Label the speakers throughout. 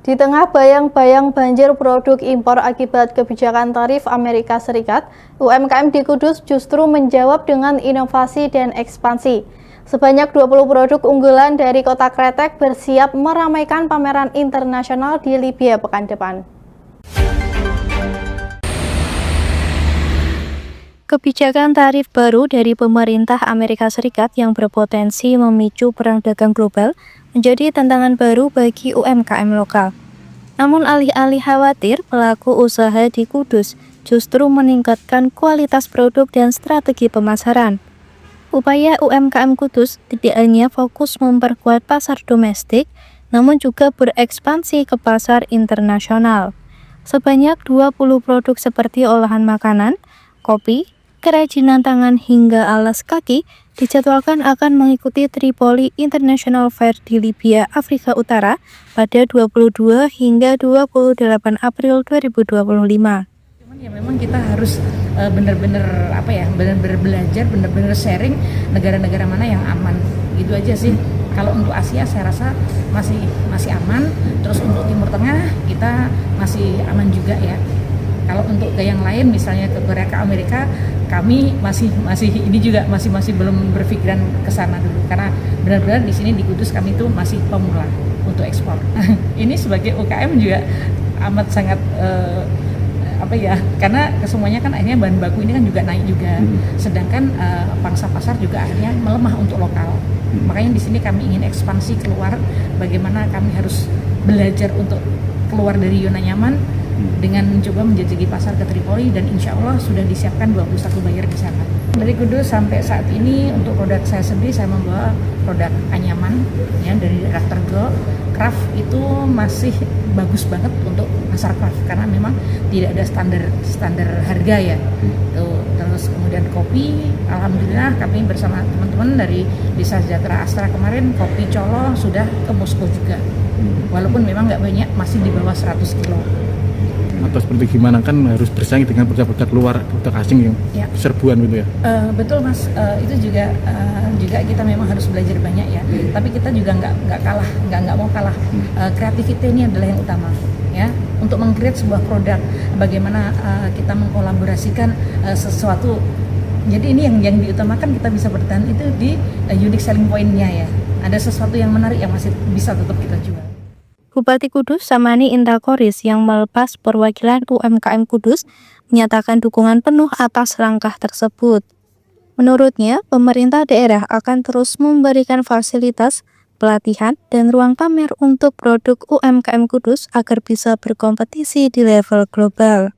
Speaker 1: Di tengah bayang-bayang banjir produk impor akibat kebijakan tarif Amerika Serikat, UMKM di Kudus justru menjawab dengan inovasi dan ekspansi. Sebanyak 20 produk unggulan dari Kota Kretek bersiap meramaikan pameran internasional di Libya pekan depan. Kebijakan tarif baru dari pemerintah Amerika Serikat yang berpotensi memicu perang dagang global menjadi tantangan baru bagi UMKM lokal. Namun alih-alih khawatir, pelaku usaha di Kudus justru meningkatkan kualitas produk dan strategi pemasaran. Upaya UMKM Kudus tidak hanya fokus memperkuat pasar domestik, namun juga berekspansi ke pasar internasional. Sebanyak 20 produk seperti olahan makanan, kopi, kerajinan tangan hingga alas kaki dijadwalkan akan mengikuti Tripoli International Fair di Libya, Afrika Utara pada 22 hingga 28 April 2025.
Speaker 2: Ya memang kita harus benar-benar belajar, benar-benar sharing negara-negara mana yang aman. Gitu aja sih. Kalau untuk Asia saya rasa masih aman. Terus untuk Timur Tengah kita masih aman juga ya. Kalau untuk ke yang lain, misalnya ke Korea, ke Amerika, kami masih belum berpikiran ke sana dulu, karena benar-benar di sini di Kudus kami itu masih pemula untuk ekspor. Ini sebagai UKM juga amat sangat karena kesemuanya kan akhirnya bahan baku ini kan juga naik juga, sedangkan pangsa pasar juga akhirnya melemah untuk lokal. Makanya di sini kami ingin ekspansi keluar, bagaimana kami harus belajar untuk keluar dari zona nyaman dengan mencoba menjajaki pasar ke Tripoli, dan insya Allah sudah disiapkan 21 buyer di sana. Dari Kudus sampai saat ini untuk produk saya sendiri, saya membawa produk anyaman ya dari daerah Tergo. Craft itu masih bagus banget untuk pasar craft karena memang tidak ada standar harga ya. Terus kemudian kopi, alhamdulillah kami bersama teman-teman dari Desa Sejahtera Astra kemarin, kopi Colo sudah ke Moskow juga. Walaupun memang nggak banyak, masih di bawah 100 kilo.
Speaker 3: Atau seperti gimana, kan harus bersaing dengan produk-produk luar, produk asing yang serbuan gitu ya?
Speaker 2: Betul Mas, itu juga kita memang harus belajar banyak ya. Tapi kita juga nggak mau kalah. Kreativitas ini adalah yang utama ya. Untuk meng-create sebuah produk, bagaimana kita mengkolaborasikan sesuatu. Jadi ini yang diutamakan, kita bisa bertahan itu di unique selling point-nya ya. Ada sesuatu yang menarik yang masih bisa tetap kita jual.
Speaker 1: Bupati Kudus Samani Intakoris yang melepas perwakilan UMKM Kudus menyatakan dukungan penuh atas langkah tersebut. Menurutnya, pemerintah daerah akan terus memberikan fasilitas, pelatihan, dan ruang pamer untuk produk UMKM Kudus agar bisa berkompetisi di level global.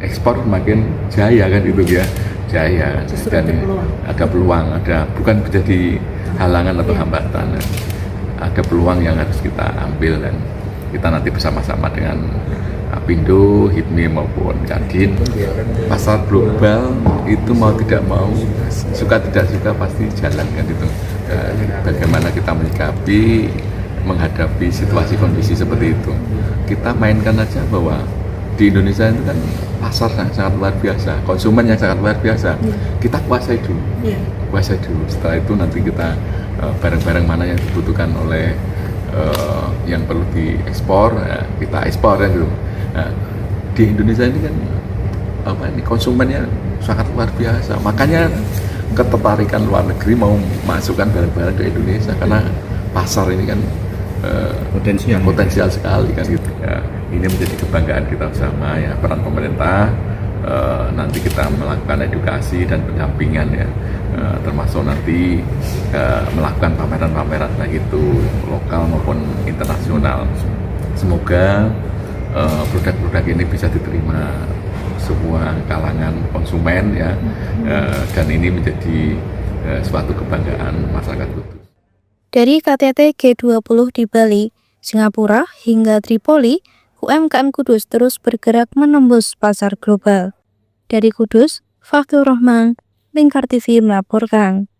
Speaker 4: Ekspor makin jaya kan itu ya, jaya.
Speaker 2: Justru
Speaker 4: dan ada peluang, bukan menjadi halangan atau hambatan. Ada peluang yang harus kita ambil, dan kita nanti bersama-sama dengan Apindo, HIPMI maupun Kadin. Pasar global itu mau tidak mau, suka tidak suka pasti jalan kan itu. Bagaimana kita menyikapi, menghadapi situasi kondisi seperti itu. Kita mainkan aja bahwa di Indonesia itu kan pasar sangat luar biasa, konsumen yang sangat luar biasa. Kita kuasai dulu, Setelah itu nanti kita barang-barang mana yang dibutuhkan oleh yang perlu diekspor, kita ekspor kan gitu. Di Indonesia ini kan konsumennya sangat luar biasa, makanya ketertarikan luar negeri mau masukkan barang-barang ke Indonesia karena pasar ini kan potensial sekali kan gitu ya. Ini menjadi kebanggaan kita bersama ya, peran pemerintah. Nanti kita melakukan edukasi dan pendampingan ya, termasuk nanti melakukan pameran-pameran baik itu lokal maupun internasional. Semoga produk-produk ini bisa diterima semua kalangan konsumen ya, dan ini menjadi suatu kebanggaan masyarakat Kudus.
Speaker 1: Dari KTT G20 di Bali, Singapura hingga Tripoli, UMKM Kudus terus bergerak menembus pasar global. Dari Kudus, Faktur Rahman, Lingkar TV melaporkan.